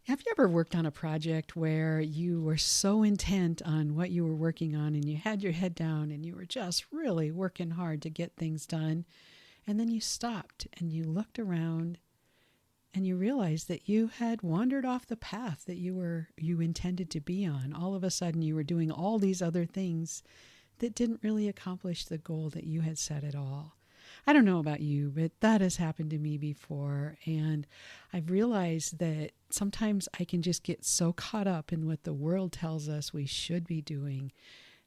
Have you ever worked on a project where you were so intent on what you were working on and you had your head down and you were just really working hard to get things done, and then you stopped and you looked around and you realized that you had wandered off the path that you intended to be on? All of a sudden you were doing all these other things that didn't really accomplish the goal that you had set at all. I don't know about you, but that has happened to me before. And I've realized that sometimes I can just get so caught up in what the world tells us we should be doing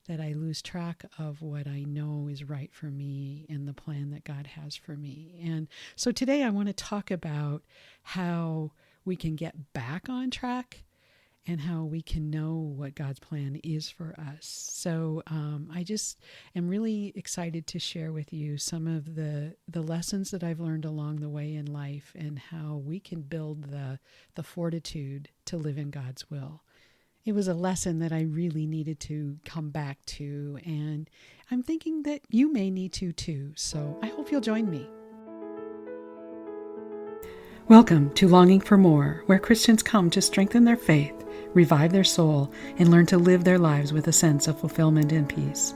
that I lose track of what I know is right for me and the plan that God has for me. And so today I want to talk about how we can get back on track and how we can know what God's plan is for us. So I just am really excited to share with you some of the lessons that I've learned along the way in life and how we can build the fortitude to live in God's will. It was a lesson that I really needed to come back to, and I'm thinking that you may need to too. So I hope you'll join me. Welcome to Longing for More, where Christians come to strengthen their faith, revive their soul, and learn to live their lives with a sense of fulfillment and peace.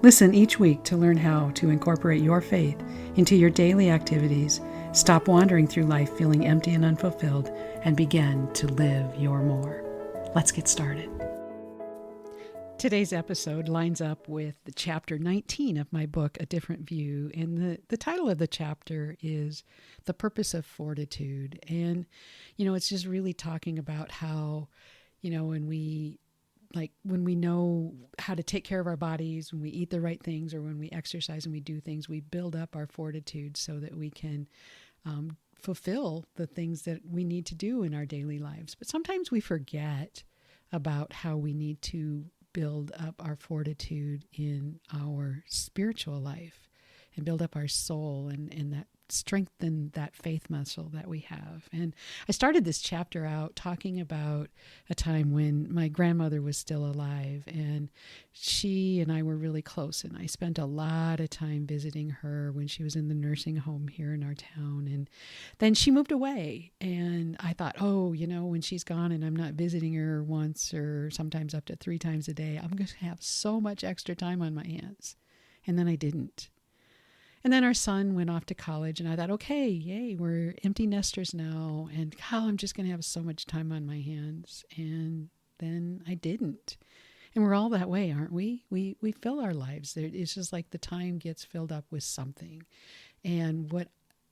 Listen each week to learn how to incorporate your faith into your daily activities, stop wandering through life feeling empty and unfulfilled, and begin to live your more. Let's get started. Today's episode lines up with the chapter 19 of my book, A Different View. And the title of the chapter is The Purpose of Fortitude. And, it's just really talking about how, when we know how to take care of our bodies, when we eat the right things, or when we exercise and we do things, we build up our fortitude so that we can fulfill the things that we need to do in our daily lives. But sometimes we forget about how we need to build up our fortitude in our spiritual life and build up our soul and that strengthen that faith muscle that we have. And I started this chapter out talking about a time when my grandmother was still alive, and she and I were really close, and I spent a lot of time visiting her when she was in the nursing home here in our town. And then she moved away, and I thought, when she's gone and I'm not visiting her once or sometimes up to 3 times a day, I'm going to have so much extra time on my hands. And then I didn't. And then our son went off to college, and I thought, okay, yay, we're empty nesters now, and I'm just going to have so much time on my hands. And then I didn't. And we're all that way, aren't we? We fill our lives. It's just like the time gets filled up with something. And what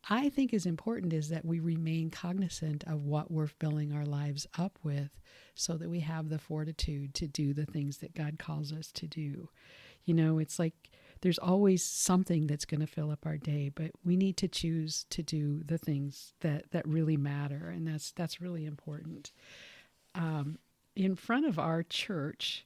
I think is important is that we remain cognizant of what we're filling our lives up with so that we have the fortitude to do the things that God calls us to do. It's like there's always something that's going to fill up our day, but we need to choose to do the things that really matter, and that's really important. In front of our church,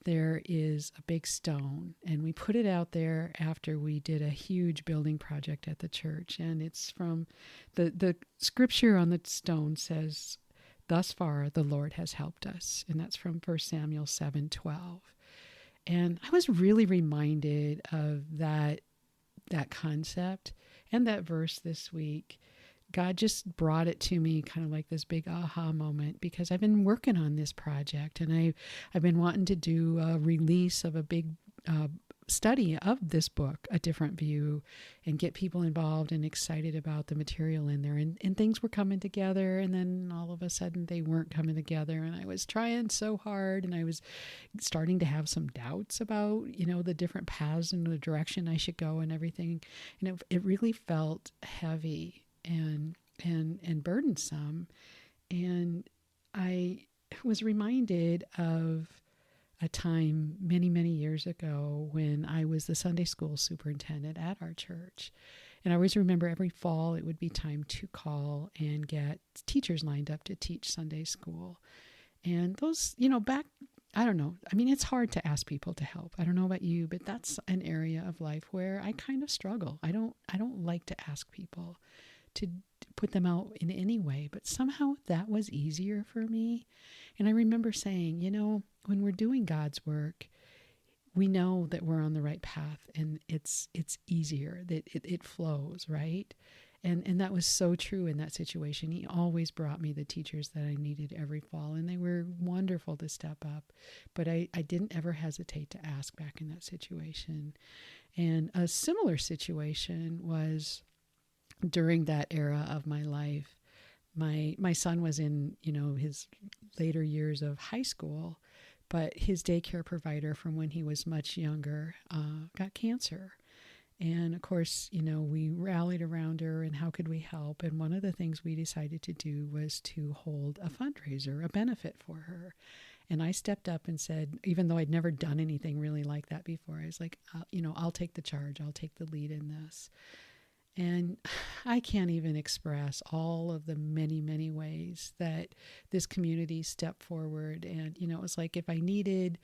there is a big stone, and we put it out there after we did a huge building project at the church, and it's from the scripture on the stone says, "Thus far the Lord has helped us," and that's from 1 Samuel 7:12. And I was really reminded of that concept and that verse this week. God just brought it to me kind of like this big aha moment, because I've been working on this project, and I've been wanting to do a release of a big study of this book, A Different View, and get people involved and excited about the material in there. And things were coming together, and then all of a sudden they weren't coming together. And I was trying so hard, and I was starting to have some doubts about, the different paths and the direction I should go and everything. And it really felt heavy and burdensome. And I was reminded of a time many, many years ago when I was the Sunday school superintendent at our church. And I always remember every fall it would be time to call and get teachers lined up to teach Sunday school. And those, I don't know. I mean, it's hard to ask people to help. I don't know about you, but that's an area of life where I kind of struggle. I don't like to ask people to put them out in any way, but somehow that was easier for me. And I remember saying, when we're doing God's work, we know that we're on the right path, and it's easier, that it flows, right? And that was so true in that situation. He always brought me the teachers that I needed every fall, and they were wonderful to step up. But I didn't ever hesitate to ask back in that situation. And a similar situation was during that era of my life. My son was in, his later years of high school, but his daycare provider from when he was much younger got cancer. And of course, we rallied around her and how could we help? And one of the things we decided to do was to hold a fundraiser, a benefit for her. And I stepped up and said, even though I'd never done anything really like that before, I was like, I'll take the charge. I'll take the lead in this. And I can't even express all of the many, many ways that this community stepped forward. And, it was like if I needed,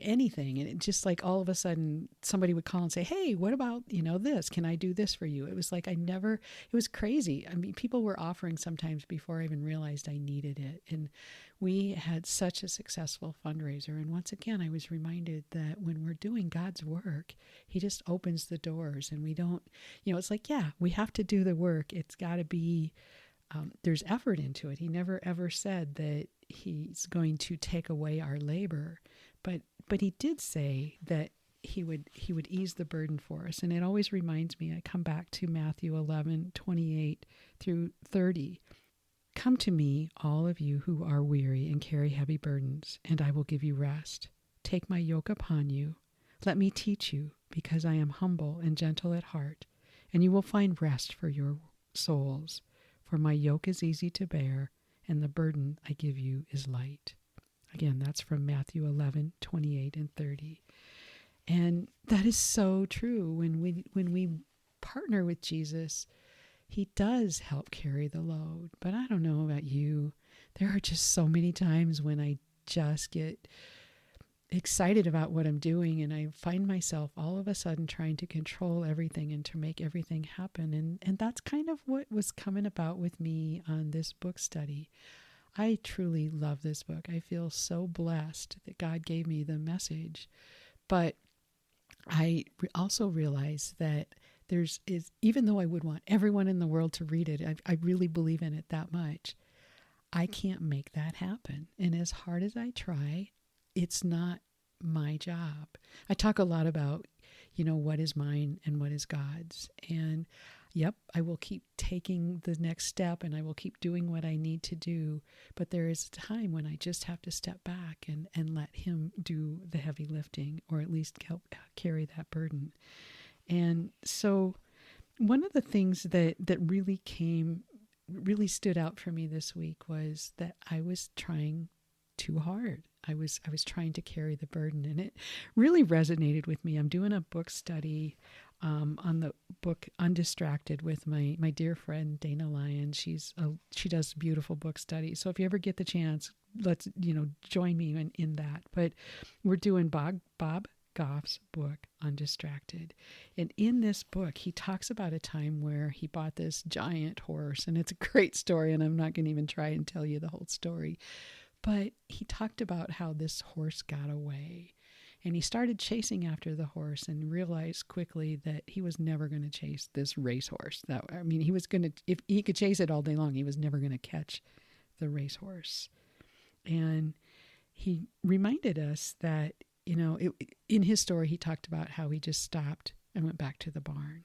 anything, and it just like all of a sudden somebody would call and say, hey, what about, this? Can I do this for you? It was like it was crazy. I mean, people were offering sometimes before I even realized I needed it. And we had such a successful fundraiser. And once again, I was reminded that when we're doing God's work, he just opens the doors, and we don't, it's like, yeah, we have to do the work. It's got to be, there's effort into it. He never ever said that he's going to take away our labor, but he did say that he would ease the burden for us. And it always reminds me, I come back to Matthew 11:28 through 30. Come to me, all of you who are weary and carry heavy burdens, and I will give you rest. Take my yoke upon you. Let me teach you, because I am humble and gentle at heart, and you will find rest for your souls. For my yoke is easy to bear, and the burden I give you is light. Again, that's from Matthew 11:28 and 30. And that is so true. When we partner with Jesus, he does help carry the load. But I don't know about you. There are just so many times when I just get excited about what I'm doing, and I find myself all of a sudden trying to control everything and to make everything happen. And that's kind of what was coming about with me on this book study. I truly love this book. I feel so blessed that God gave me the message. But I also realize that even though I would want everyone in the world to read it, I really believe in it that much, I can't make that happen. And as hard as I try, it's not my job. I talk a lot about, what is mine and what is God's. And yep, I will keep taking the next step, and I will keep doing what I need to do. But there is a time when I just have to step back and let him do the heavy lifting, or at least help carry that burden. And so one of the things that really stood out for me this week was that I was trying too hard. I was trying to carry the burden, and it really resonated with me. I'm doing a book study on the book Undistracted with my dear friend Dana Lyon. She does beautiful book studies. So if you ever get the chance, let's join me in that. But we're doing Bob Goff's book Undistracted, and in this book he talks about a time where he bought this giant horse, and it's a great story. And I'm not going to even try and tell you the whole story. But he talked about how this horse got away, and he started chasing after the horse and realized quickly that he was never going to chase this racehorse. He was going to, if he could chase it all day long, he was never going to catch the racehorse. And he reminded us that, in his story, he talked about how he just stopped and went back to the barn.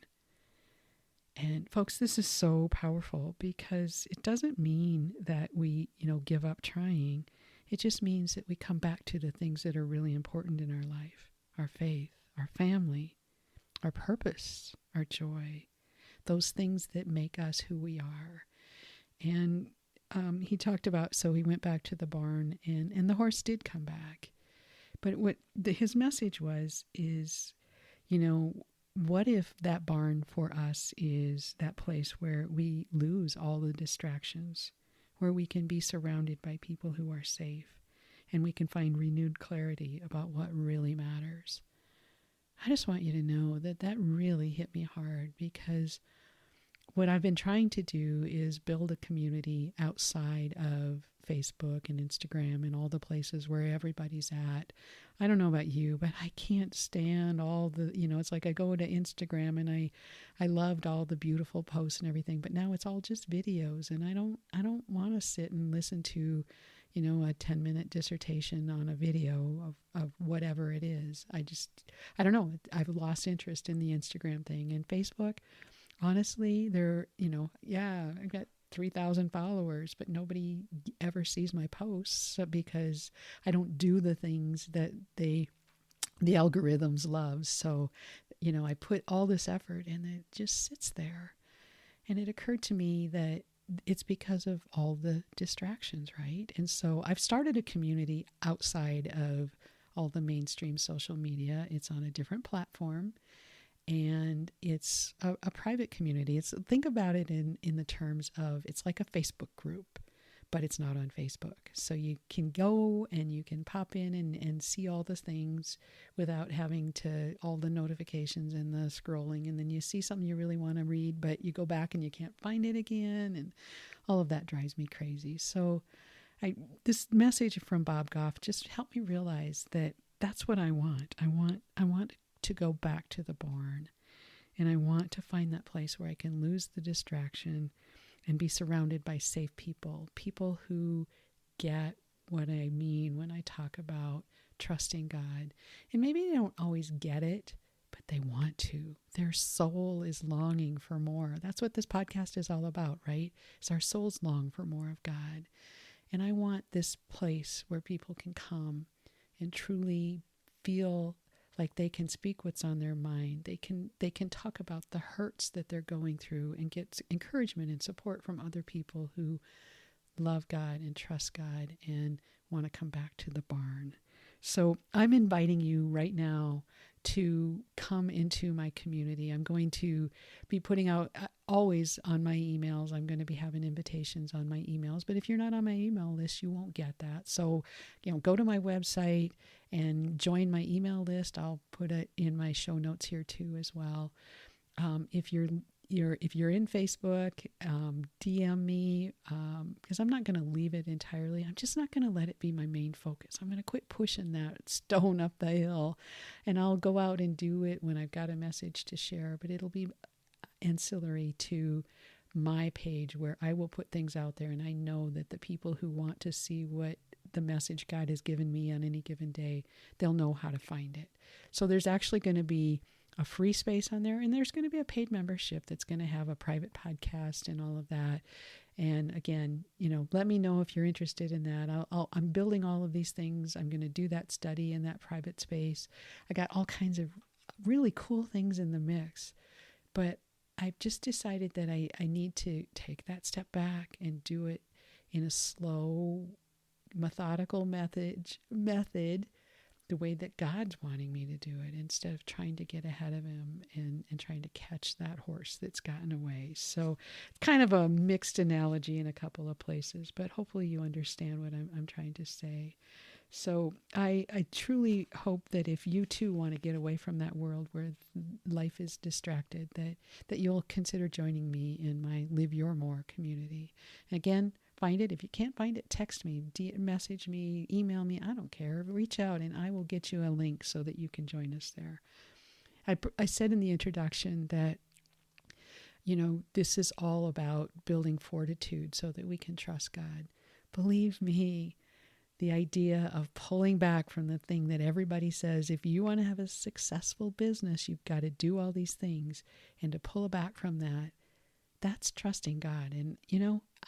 And folks, this is so powerful, because it doesn't mean that we, give up trying. It just means that we come back to the things that are really important in our life: our faith, our family, our purpose, our joy, those things that make us who we are. And he talked about, so he went back to the barn, and the horse did come back. But his message is, what if that barn for us is that place where we lose all the distractions, where we can be surrounded by people who are safe, and we can find renewed clarity about what really matters? I just want you to know that really hit me hard, because what I've been trying to do is build a community outside of Facebook and Instagram and all the places where everybody's at. I don't know about you, but I can't stand all the, it's like I go to Instagram and I loved all the beautiful posts and everything, but now it's all just videos, and I don't want to sit and listen to, a 10-minute dissertation on a video of whatever it is. I don't know. I've lost interest in the Instagram thing. And Facebook, honestly, I've got 3,000 followers, but nobody ever sees my posts because I don't do the things that the algorithms love. So, I put all this effort and it just sits there. And it occurred to me that it's because of all the distractions, right? And so I've started a community outside of all the mainstream social media. It's on a different platform, and it's a private community. Think about it in the terms of, it's like a Facebook group, but it's not on Facebook. So you can go and you can pop in and see all the things without having to, all the notifications and the scrolling. And then you see something you really want to read, but you go back and you can't find it again. And all of that drives me crazy. So this message from Bob Goff just helped me realize that that's what I want. I want to go back to the barn, and I want to find that place where I can lose the distraction and be surrounded by safe people who get what I mean when I talk about trusting God. And maybe they don't always get it, but they want to. Their soul is longing for more. That's what this podcast is all about, right? It's our souls long for more of God. And I want this place where people can come and truly feel like they can speak what's on their mind. They can talk about the hurts that they're going through and get encouragement and support from other people who love God and trust God and want to come back to the barn. So I'm inviting you right now to come into my community. I'm going to be putting out always on my emails. I'm going to be having invitations on my emails. But if you're not on my email list, you won't get that. So, go to my website and join my email list. I'll put it in my show notes here too as well. If you're in Facebook, DM me, because I'm not going to leave it entirely. I'm just not going to let it be my main focus. I'm going to quit pushing that stone up the hill, and I'll go out and do it when I've got a message to share, but it'll be ancillary to my page where I will put things out there, and I know that the people who want to see what the message God has given me on any given day, they'll know how to find it. So there's actually going to be a free space on there, and there's going to be a paid membership that's going to have a private podcast and all of that. And again, let me know if you're interested in that. I'm building all of these things. I'm going to do that study in that private space. I got all kinds of really cool things in the mix, but I've just decided that I need to take that step back and do it in a slow, methodical method, the way that God's wanting me to do it, instead of trying to get ahead of him and trying to catch that horse that's gotten away. So it's kind of a mixed analogy in a couple of places, but hopefully you understand what I'm trying to say. So I truly hope that if you too want to get away from that world where life is distracted, that you'll consider joining me in my Live Your More community. Again, find it. If you can't find it, text me, message me, email me. I don't care. Reach out and I will get you a link so that you can join us there. I said in the introduction that, this is all about building fortitude so that we can trust God. Believe me, the idea of pulling back from the thing that everybody says, if you want to have a successful business, you've got to do all these things, and to pull back from that, that's trusting God. And,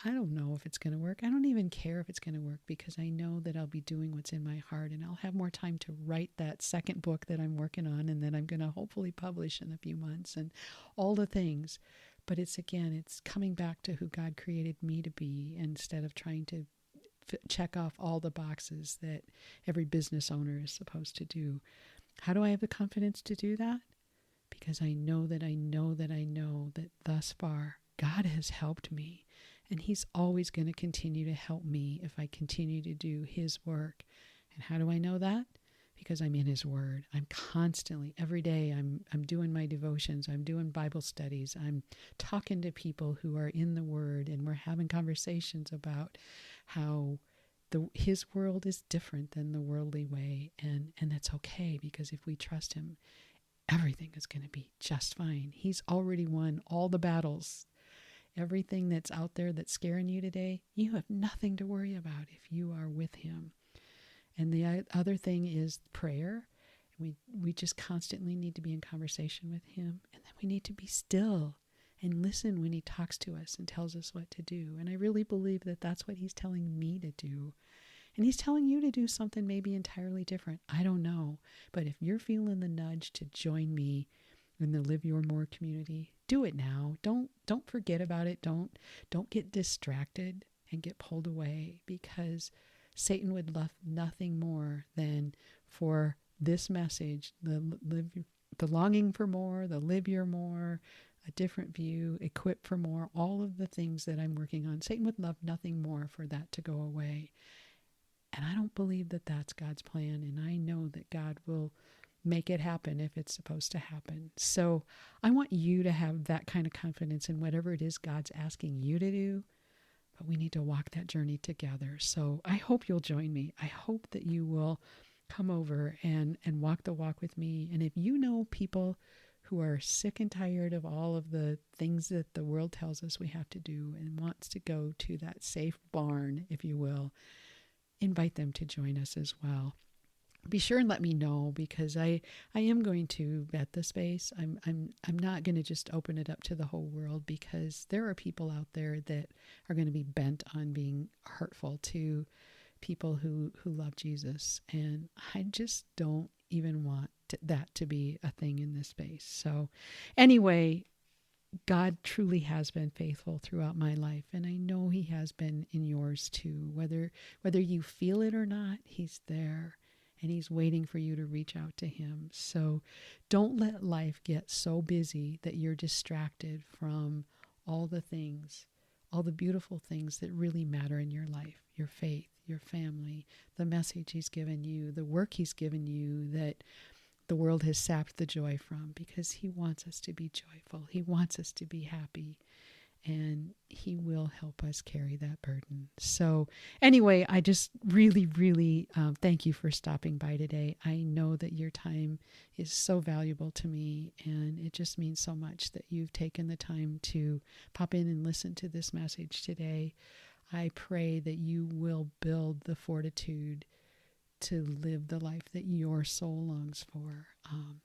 I don't know if it's going to work. I don't even care if it's going to work, because I know that I'll be doing what's in my heart, and I'll have more time to write that second book that I'm working on and that I'm going to hopefully publish in a few months and all the things. But it's coming back to who God created me to be, instead of trying to check off all the boxes that every business owner is supposed to do. How do I have the confidence to do that? Because I know that thus far God has helped me, and he's always going to continue to help me if I continue to do his work. And how do I know that? Because I'm in his word. I'm constantly, every day, I'm doing my devotions. I'm doing Bible studies. I'm talking to people who are in the word, and we're having conversations about how his world is different than the worldly way, and that's okay, because if we trust him, everything is going to be just fine. He's already won all the battles. Everything that's out there that's scaring you today, you have nothing to worry about if you are with him. And the other thing is prayer. We just constantly need to be in conversation with him, and then we need to be still and listen when he talks to us and tells us what to do. And I really believe that that's what he's telling me to do. And he's telling you to do something maybe entirely different. I don't know. But if you're feeling the nudge to join me in the Live Your More community, do it now. Don't forget about it. Don't get distracted and get pulled away, because Satan would love nothing more than for this message, the longing for more, the live your more, a different view, equip for more, all of the things that I'm working on. Satan would love nothing more for that to go away. And I don't believe that that's God's plan. And I know that God will make it happen if it's supposed to happen. So I want you to have that kind of confidence in whatever it is God's asking you to do. But we need to walk that journey together. So I hope you'll join me. I hope that you will come over and walk the walk with me. And if you know people who are sick and tired of all of the things that the world tells us we have to do and wants to go to that safe barn, if you will, invite them to join us as well. Be sure and let me know, because I am going to vet the space. I'm not going to just open it up to the whole world, because there are people out there that are going to be bent on being hurtful to people who love Jesus. And I just don't even want that to be a thing in this space. So anyway, God truly has been faithful throughout my life, and I know he has been in yours too. Whether you feel it or not, he's there, and he's waiting for you to reach out to him. So don't let life get so busy that you're distracted from all the things, all the beautiful things that really matter in your life, your faith, your family, the message he's given you, the work he's given you that the world has sapped the joy from, because he wants us to be joyful. He wants us to be happy, and he will help us carry that burden. So anyway, I just really, really thank you for stopping by today. I know that your time is so valuable to me, and it just means so much that you've taken the time to pop in and listen to this message today. I pray that you will build the fortitude to live the life that your soul longs for.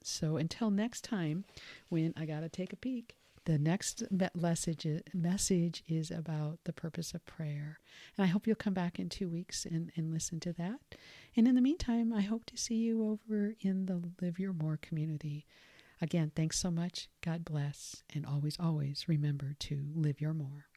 So until next time, when I got to take a peek, the next message is about the purpose of prayer. And I hope you'll come back in 2 weeks and listen to that. And in the meantime, I hope to see you over in the Live Your More community. Again, thanks so much. God bless. And always, always remember to live your more.